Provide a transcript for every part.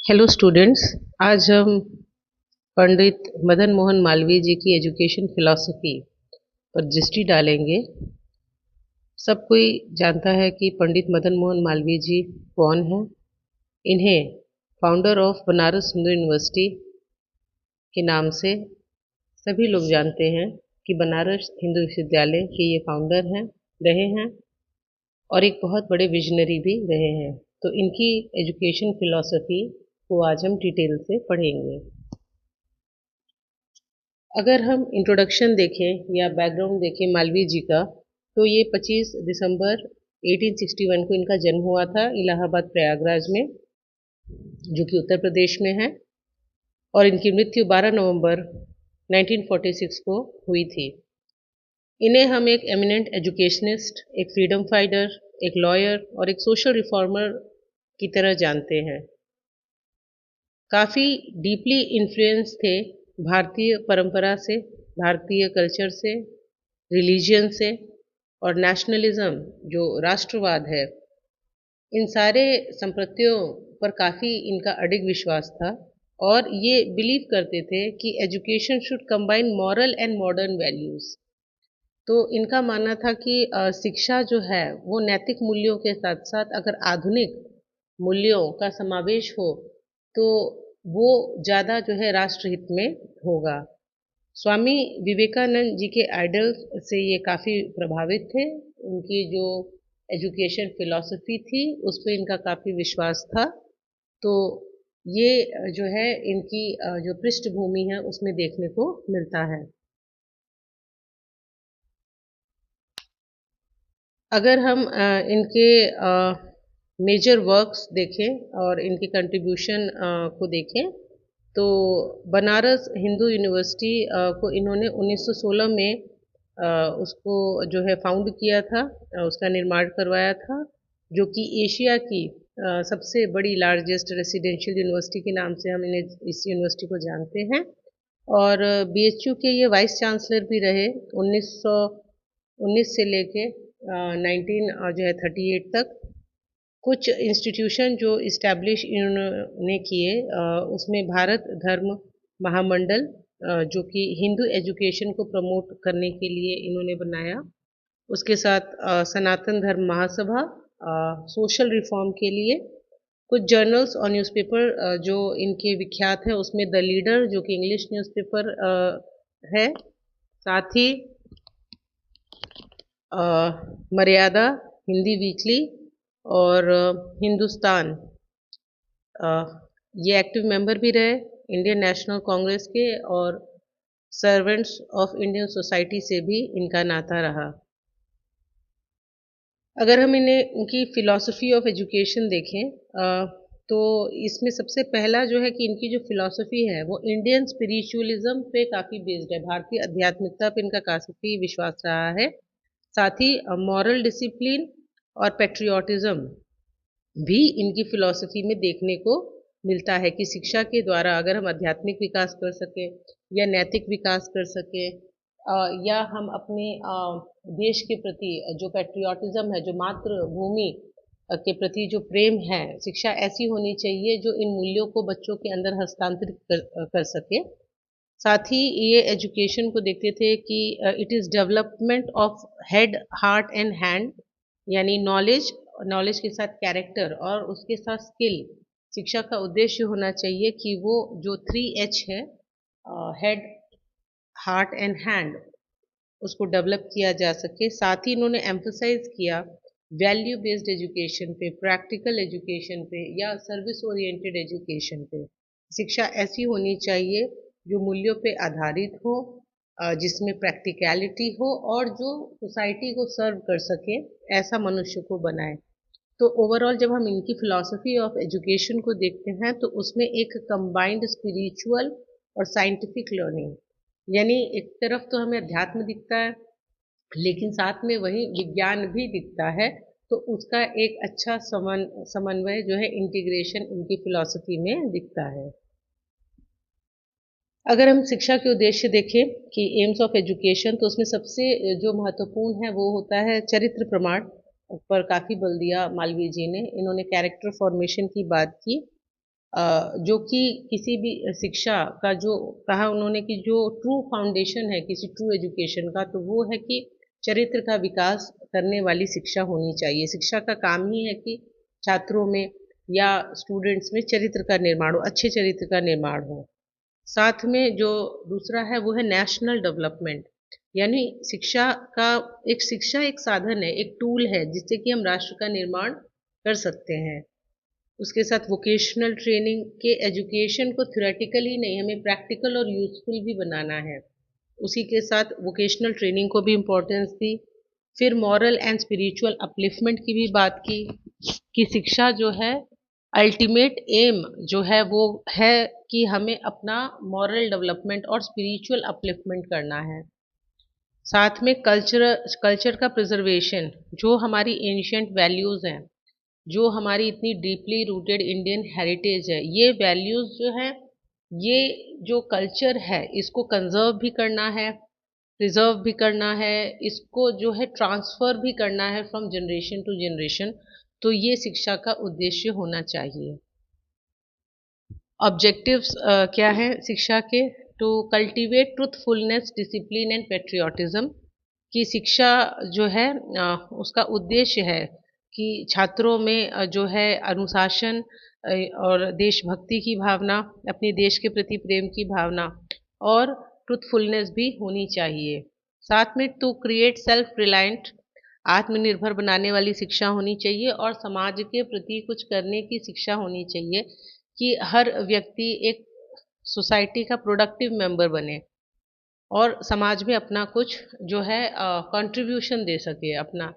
Hello students. आज हम पंडित मदन मोहन मालवीय जी की एजुकेशन फिलॉसफी पर दृष्टि डालेंगे। सब कोई जानता है कि पंडित मदन मोहन मालवीय जी कौन हैं। इन्हें founder of Banaras Hindu university के नाम से सभी लोग जानते हैं कि बनारस हिंदू विश्वविद्यालय के ये फाउंडर हैं, रहे हैं और एक बहुत बड़े विजनरी भी रहे हैं। तो इनकी एजुकेशन फिलॉसफी को आज हम डिटेल से पढ़ेंगे। अगर हम इंट्रोडक्शन देखें या बैकग्राउंड देखें मालवीय जी का, तो ये 25 दिसंबर 1861 को इनका जन्म हुआ था इलाहाबाद प्रयागराज में, जो कि उत्तर प्रदेश में है, और इनकी मृत्यु 12 नवंबर 1946 को हुई थी। इन्हें हम एक एमिनेंट एजुकेशनिस्ट, एक फ्रीडम फाइटर, एक लॉयर और एक सोशल रिफॉर्मर की तरह जानते हैं। काफ़ी डीपली इन्फ्लुएंस थे भारतीय परंपरा से, भारतीय कल्चर से, रिलीजियन से और नेशनलिज्म जो राष्ट्रवाद है, इन सारे संप्रत्यों पर काफ़ी इनका अडिग विश्वास था और ये बिलीव करते थे कि education should combine moral and modern values. तो इनका मानना था कि शिक्षा जो है वो नैतिक मूल्यों के साथ साथ अगर आधुनिक मूल्यों का समावेश हो तो वो ज़्यादा जो है राष्ट्रहित में होगा। स्वामी विवेकानंद जी के आइडल्स से ये काफ़ी प्रभावित थे। उनकी जो एजुकेशन फिलॉसफी थी उस पर इनका काफ़ी विश्वास था। तो ये जो है इनकी जो पृष्ठभूमि है उसमें देखने को मिलता है। अगर हम इनके मेजर वर्क्स देखें और इनके कंट्रीब्यूशन को देखें, तो बनारस हिंदू यूनिवर्सिटी को इन्होंने 1916 में उसको जो है फाउंड किया था, उसका निर्माण करवाया था, जो कि एशिया की सबसे बड़ी लार्जेस्ट रेसिडेंशियल यूनिवर्सिटी के नाम से हम इन्हें इस यूनिवर्सिटी को जानते हैं। और बीएचयू के ये वाइस चांसलर भी रहे 1919 से लेके 19 जो है 38 तक। कुछ इंस्टीट्यूशन जो इस्टेब्लिश इन्होंने किए, उसमें भारत धर्म महामंडल, जो कि हिंदू एजुकेशन को प्रमोट करने के लिए इन्होंने बनाया। उसके साथ सनातन धर्म महासभा सोशल रिफॉर्म के लिए, कुछ जर्नल्स और न्यूज़पेपर जो इनके विख्यात है, उसमें द लीडर जो कि इंग्लिश न्यूज़पेपर है, साथ ही मर्यादा हिंदी वीकली और हिंदुस्तान, ये एक्टिव मेंबर भी रहे इंडियन नेशनल कांग्रेस के, और सर्वेंट्स ऑफ इंडियन सोसाइटी से भी इनका नाता रहा। अगर हम इन्हें इनकी फ़िलॉसफी ऑफ एजुकेशन देखें, तो इसमें सबसे पहला जो है कि इनकी जो फ़िलॉसफी है वो इंडियन स्पिरिचुअलिज्म पे काफ़ी बेस्ड है, भारतीय आध्यात्मिकता पे इनका काफ़ी विश्वास रहा है। साथ ही मॉरल डिसिप्लिन और पेट्रियाटिज्म भी इनकी फ़िलॉसफी में देखने को मिलता है कि शिक्षा के द्वारा अगर हम आध्यात्मिक विकास कर सकें या नैतिक विकास कर सकें, या हम अपने देश के प्रति जो पेट्रियाटिज्म है, जो मातृभूमि के प्रति जो प्रेम है, शिक्षा ऐसी होनी चाहिए जो इन मूल्यों को बच्चों के अंदर हस्तांतरित कर सके। साथ ही ये एजुकेशन को देखते थे कि it is development of head heart and hand, यानी नॉलेज, नॉलेज के साथ कैरेक्टर और उसके साथ स्किल। शिक्षा का उद्देश्य होना चाहिए कि वो जो 3H है, हेड हार्ट एंड हैंड, उसको डेवलप किया जा सके। साथ ही इन्होंने एम्फसाइज किया वैल्यू बेस्ड एजुकेशन पे, प्रैक्टिकल एजुकेशन पे या सर्विस ओरिएंटेड एजुकेशन पे। शिक्षा ऐसी होनी चाहिए जो मूल्यों पे आधारित हो, जिसमें प्रैक्टिकलिटी हो और जो सोसाइटी को सर्व कर सके, ऐसा मनुष्य को बनाए। तो ओवरऑल जब हम इनकी फिलॉसफी ऑफ एजुकेशन को देखते हैं तो उसमें एक कंबाइंड स्पिरिचुअल और साइंटिफिक लर्निंग, यानी एक तरफ तो हमें अध्यात्म दिखता है लेकिन साथ में वही विज्ञान भी दिखता है, तो उसका एक अच्छा समन्वय जो है, इंटीग्रेशन इनकी फिलॉसफी में दिखता है। अगर हम शिक्षा के उद्देश्य देखें कि एम्स ऑफ एजुकेशन, तो उसमें सबसे जो महत्वपूर्ण है वो होता है चरित्र प्रमाण पर काफ़ी बल दिया मालवीय जी ने। इन्होंने कैरेक्टर फॉर्मेशन की बात की। जो कि किसी भी शिक्षा का जो कहा उन्होंने कि जो ट्रू फाउंडेशन है किसी ट्रू एजुकेशन का, तो वो है कि चरित्र का विकास करने वाली शिक्षा होनी चाहिए। शिक्षा का काम ही है कि छात्रों में या स्टूडेंट्स में चरित्र का निर्माण हो, अच्छे चरित्र का निर्माण हो। साथ में जो दूसरा है वो है नेशनल डेवलपमेंट, यानी शिक्षा एक साधन है, एक टूल है जिससे कि हम राष्ट्र का निर्माण कर सकते हैं। उसके साथ वोकेशनल ट्रेनिंग के एजुकेशन को थ्योरेटिकली नहीं, हमें प्रैक्टिकल और यूजफुल भी बनाना है। उसी के साथ वोकेशनल ट्रेनिंग को भी इम्पोर्टेंस दी। फिर मॉरल एंड स्पिरिचुअल अपलिफ्टमेंट की भी बात की कि शिक्षा जो है अल्टीमेट एम जो है वो है कि हमें अपना मॉरल डेवलपमेंट और स्पिरिचुअल अपलिफ्टमेंट करना है। साथ में कल्चर का प्रिजर्वेशन, जो हमारी एंशियंट वैल्यूज़ हैं, जो हमारी इतनी डीपली रूटेड इंडियन हेरिटेज है, ये वैल्यूज़ जो है, ये जो कल्चर है इसको कंजर्व भी करना है, प्रिजर्व भी करना है, इसको जो है ट्रांसफ़र भी करना है फ्रॉम जनरेशन टू जनरेशन। तो ये शिक्षा का उद्देश्य होना चाहिए। ऑब्जेक्टिव्स क्या हैं शिक्षा के? To cultivate truthfulness, discipline and patriotism. कि शिक्षा जो है उसका उद्देश्य है कि छात्रों में जो है अनुशासन और देशभक्ति की भावना, अपने देश के प्रति प्रेम की भावना और ट्रुथफुलनेस भी होनी चाहिए। साथ में टू क्रिएट सेल्फ रिलायंट, आत्मनिर्भर बनाने वाली शिक्षा होनी चाहिए और समाज के प्रति कुछ करने की शिक्षा होनी चाहिए कि हर व्यक्ति एक सोसाइटी का प्रोडक्टिव मेंबर बने और समाज में अपना कुछ जो है कंट्रीब्यूशन दे सके अपना।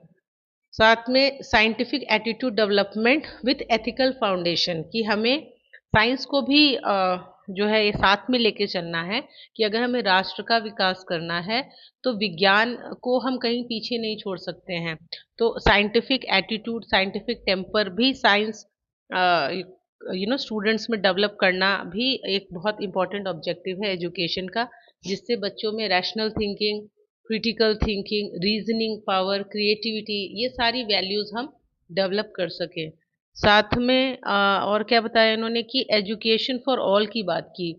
साथ में scientific attitude development with ethical foundation, कि हमें साइंस को भी जो है ये साथ में लेके चलना है कि अगर हमें राष्ट्र का विकास करना है तो विज्ञान को हम कहीं पीछे नहीं छोड़ सकते हैं। तो साइंटिफिक एटीट्यूड, साइंटिफिक टेम्पर भी साइंस स्टूडेंट्स में डेवलप करना भी एक बहुत इंपॉर्टेंट ऑब्जेक्टिव है एजुकेशन का, जिससे बच्चों में rational thinking, critical thinking, reasoning power, creativity, ये सारी वैल्यूज़ हम डेवलप कर सकें। साथ में और क्या बताया इन्होंने कि एजुकेशन फॉर ऑल की बात की,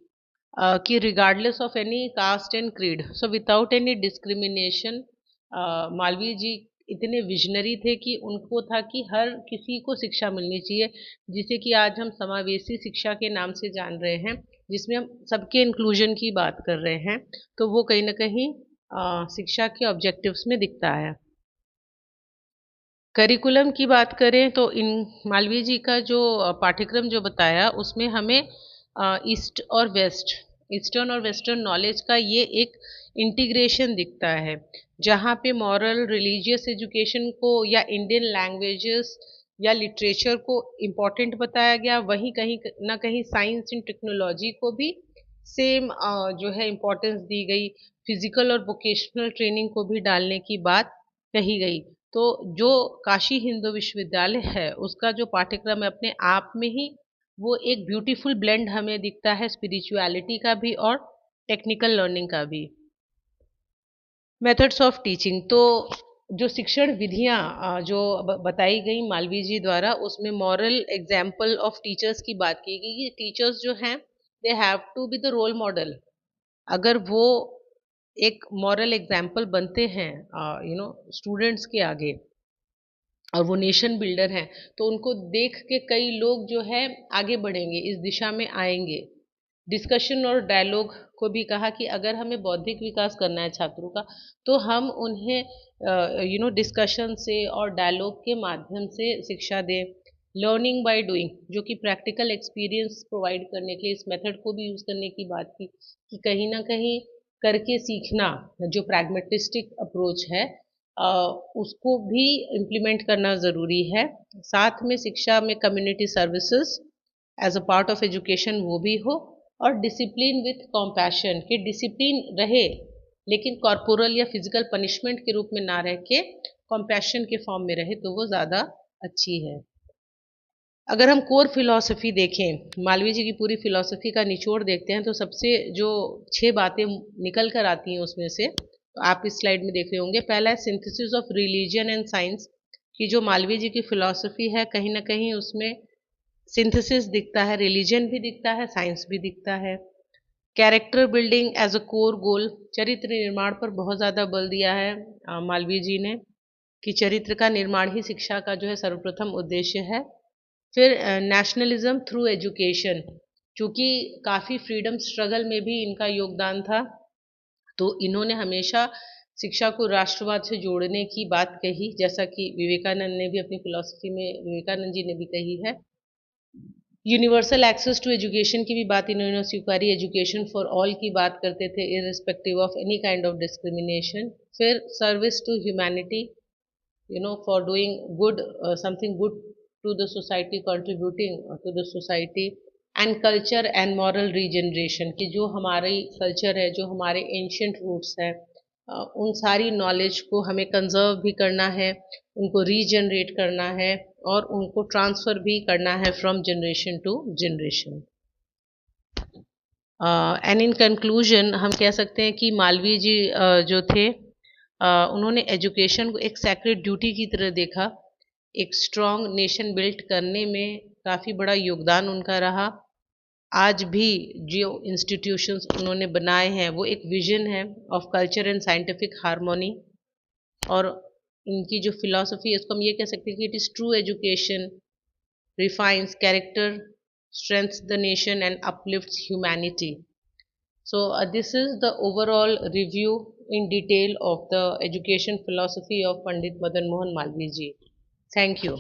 कि regardless of any caste and creed, so without any discrimination. Malviya ji इतने विजनरी थे कि उनको था कि हर किसी को शिक्षा मिलनी चाहिए, जिसे कि आज हम समावेशी शिक्षा के नाम से जान रहे हैं, जिसमें हम सबके इंक्लूजन की बात कर रहे हैं। तो वो कहीं ना कहीं शिक्षा के ऑब्जेक्टिव्स में दिखता है। करिकुलम की बात करें तो इन मालवीय जी का जो पाठ्यक्रम जो बताया उसमें हमें ईस्टर्न और वेस्टर्न नॉलेज का ये एक इंटीग्रेशन दिखता है, जहाँ पे मॉरल रिलीजियस एजुकेशन को या इंडियन लैंग्वेजेस या लिटरेचर को इम्पोर्टेंट बताया गया, वहीं कहीं ना कहीं साइंस एंड टेक्नोलॉजी को भी सेम जो है इम्पोर्टेंस दी गई, फिजिकल और वोकेशनल ट्रेनिंग को भी डालने की बात कही गई। तो जो काशी हिंदू विश्वविद्यालय है उसका जो पाठ्यक्रम है अपने आप में ही वो एक ब्यूटीफुल ब्लेंड हमें दिखता है, स्पिरिचुअलिटी का भी और टेक्निकल लर्निंग का भी। मेथड्स ऑफ टीचिंग, तो जो शिक्षण विधियाँ जो बताई गई मालवीय जी द्वारा, उसमें मॉरल एग्जाम्पल ऑफ टीचर्स की बात की गई कि टीचर्स जो हैं they have to be the role model. अगर वो एक मॉरल एग्जाम्पल बनते हैं स्टूडेंट्स के आगे और वो नेशन बिल्डर हैं, तो उनको देख के कई लोग जो है आगे बढ़ेंगे, इस दिशा में आएंगे। डिस्कशन और डायलॉग को भी कहा कि अगर हमें बौद्धिक विकास करना है छात्रों का तो हम उन्हें डिस्कशन से और डायलॉग के माध्यम से शिक्षा दें। लर्निंग बाय डूइंग, जो कि प्रैक्टिकल एक्सपीरियंस प्रोवाइड करने के लिए इस मेथड को भी यूज़ करने की बात की कि कहीं ना कहीं करके सीखना, जो प्रैग्मेटिस्टिक अप्रोच है उसको भी इम्प्लीमेंट करना ज़रूरी है। साथ में शिक्षा में community services as a part of education वो भी हो, और डिसिप्लिन विथ कॉम्पैशन, कि डिसिप्लिन रहे लेकिन कॉर्पोरल या फिजिकल पनिशमेंट के रूप में ना रह के कॉम्पैशन के फॉर्म में रहे तो वो ज़्यादा अच्छी है। अगर हम कोर फिलॉसफी देखें, मालवीय जी की पूरी फिलॉसफी का निचोड़ देखते हैं तो सबसे जो 6 बातें निकल कर आती हैं उसमें से, तो आप इस स्लाइड में देख रहे होंगे। पहला है synthesis of religion and science, कि जो मालवीय जी की फिलॉसफी है कहीं ना कहीं उसमें सिंथेसिस दिखता है, रिलीजन भी दिखता है, साइंस भी दिखता है। Character building as a core goal, चरित्र निर्माण पर बहुत ज़्यादा बल दिया है मालवीय जी ने, कि चरित्र का निर्माण ही शिक्षा का जो है सर्वप्रथम उद्देश्य है। फिर नेशनलिज्म थ्रू एजुकेशन, चूँकि काफ़ी फ्रीडम स्ट्रगल में भी इनका योगदान था, तो इन्होंने हमेशा शिक्षा को राष्ट्रवाद से जोड़ने की बात कही, जैसा कि विवेकानंद ने भी अपनी फिलॉसफी में, विवेकानंद जी ने भी कही है। यूनिवर्सल एक्सेस टू एजुकेशन की भी बात इन्होंने स्वीकारी, एजुकेशन फॉर ऑल की बात करते थे, irrespective of any kind of discrimination. फिर service to humanity, for doing good, something good to the society, contributing to the society, and culture and moral regeneration, कि जो हमारी कल्चर है, जो हमारे एंशियंट रूट्स हैं, उन सारी नॉलेज को हमें कंजर्व भी करना है, उनको रीजनरेट करना है और उनको ट्रांसफ़र भी करना है from generation to generation. And in conclusion हम कह सकते हैं कि मालवीय जी जो थे, उन्होंने एजुकेशन को एक सैक्रेड ड्यूटी की तरह देखा। एक स्ट्रॉन्ग नेशन बिल्ट करने में काफ़ी बड़ा योगदान उनका रहा। आज भी जो इंस्टीट्यूशंस उन्होंने बनाए हैं वो एक विजन है of culture and scientific harmony, और इनकी जो फिलॉसफी है उसको हम ये कह सकते हैं कि it is true education refines character, strengthens the nation and uplifts humanity. So this is the overall review in detail of the education philosophy of Pandit Madan Mohan Malviya ji. Thank you.